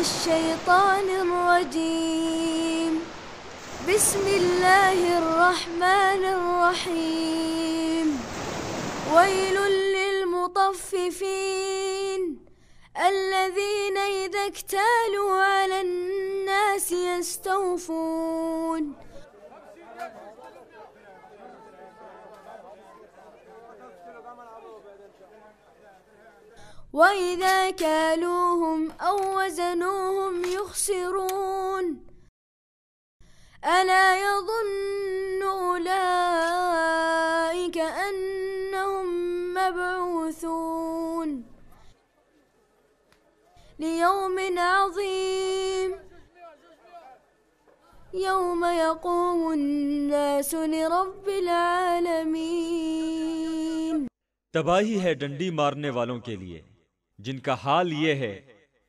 الشيطان الرجيم. بسم الله الرحمن الرحيم. ويل للمطففين الذين إذا اكتالوا على الناس يستوفون وإذا كالوهم أو وزنوهم يخسرون. ألا يظن أولئك أنهم مبعوثون ليوم عظيم يوم يقوم الناس لرب العالمين। तबाही है डंडी मारने वालों के लिए, जिनका हाल ये है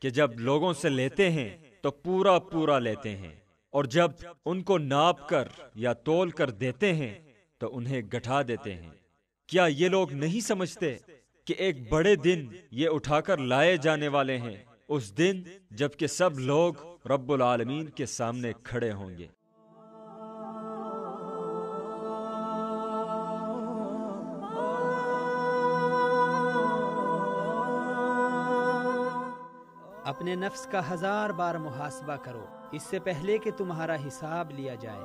कि जब लोगों से लेते हैं तो पूरा पूरा लेते हैं, और जब उनको नाप कर या तोल कर देते हैं तो उन्हें गठा देते हैं। क्या ये लोग नहीं समझते कि एक बड़े दिन ये उठाकर लाए जाने वाले हैं, उस दिन जबकि सब लोग रब्बुल आलमीन के सामने खड़े होंगे। अपने नफ्स का 1000 बार मुहासबा करो इससे पहले कि तुम्हारा हिसाब लिया जाए।